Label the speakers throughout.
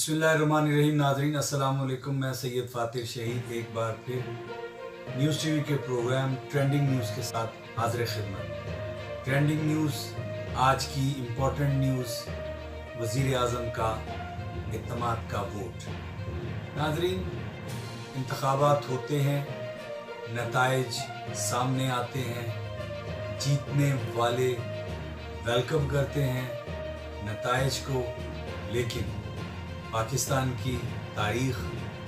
Speaker 1: बिस्मिल्लाहिर्रहमानिर्रहीम। नाज़रीन अस्सलाम वालेकुम। मैं सैयद फ़ातिर शहीद एक बार फिर न्यूज़ टीवी के प्रोग्राम ट्रेंडिंग न्यूज़ के साथ हाज़िर खिदमत। ट्रेंडिंग न्यूज़ आज की इम्पोर्टेंट न्यूज़, वज़ीर आज़म का इत्तेमाद का वोट। नाज़रीन, इंतखाबात होते हैं, नताइज सामने आते हैं, जीतने वाले वेलकम करते हैं नताइज को, लेकिन पाकिस्तान की तारीख़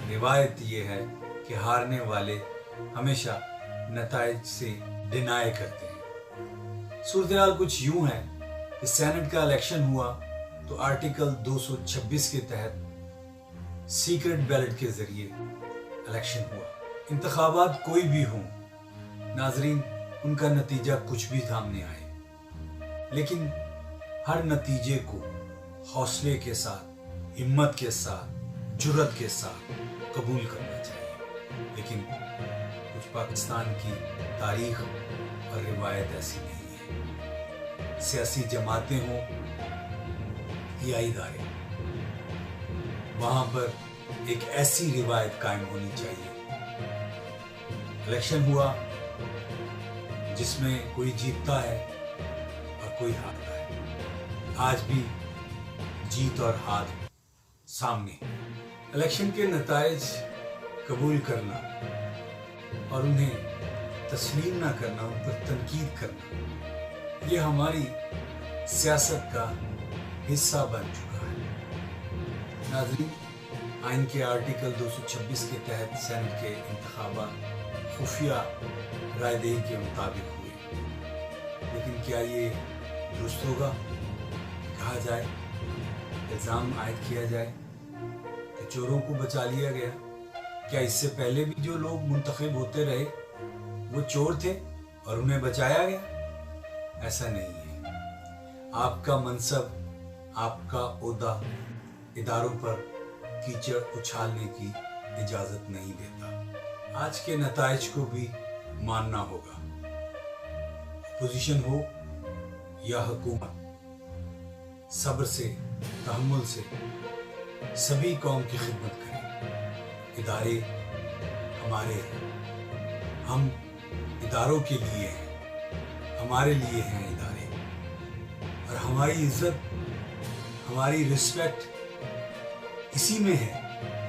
Speaker 1: रिवायत ये है कि हारने वाले हमेशा नताइज से डिनाई करते हैं। सूरत-ए-हाल कुछ यूँ है कि सेनेट का इलेक्शन हुआ तो आर्टिकल 226 के तहत सीक्रेट बैलेट के ज़रिए इलेक्शन हुआ। इंतखाबात कोई भी हों नाज़रीन, उनका नतीजा कुछ भी सामने आए, लेकिन हर नतीजे को हौसले के साथ, हिम्मत के साथ, जुर्रत के साथ कबूल करना चाहिए। लेकिन कुछ पाकिस्तान की तारीख और रिवायत ऐसी नहीं है। सियासी जमातें हों या इदारे, वहाँ पर एक ऐसी रिवायत कायम होनी चाहिए। इलेक्शन हुआ जिसमें कोई जीतता है और कोई हारता है। आज भी जीत और हार सामने। इलेक्शन के नताइज कबूल करना और उन्हें तस्लीम ना करना, उन पर तनकीद करना, ये हमारी सियासत का हिस्सा बन चुका है। नाज़रीन, आइन के आर्टिकल 226 के तहत सेनेट के इंतखाबात खुफिया रायदही के मुताबिक हुए, लेकिन क्या ये दुरुस्त होगा? कहा जाए, इल्ज़ाम आयद किया जाए कि चोरों को बचा लिया गया। क्या इससे पहले भी जो लोग मुंतखब होते रहे वो चोर थे और उन्हें बचाया गया? ऐसा नहीं है। आपका मनसब, आपका ओहदा इदारों पर कीचड़ उछालने की इजाज़त नहीं देता। आज के नताइज को भी मानना होगा। अपोजिशन हो या हुकूमत, सब्र से, तहम्मुल से सभी कौम की खिदमत करें। इदारे हमारे हैं, हम इदारों के लिए हैं, हमारे लिए हैं इदारे। और हमारी इज्जत, हमारी रिस्पेक्ट इसी में है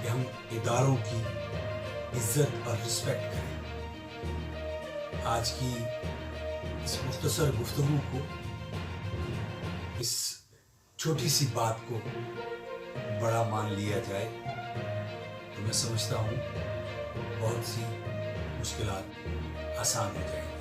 Speaker 1: कि हम इदारों की इज्जत और रिस्पेक्ट करें। आज की इस मुख्तसर गुफ्तगू को, इस छोटी सी बात को बड़ा मान लिया जाए तो मैं समझता हूँ बहुत सी मुश्किलात आसान हो जाएंगी।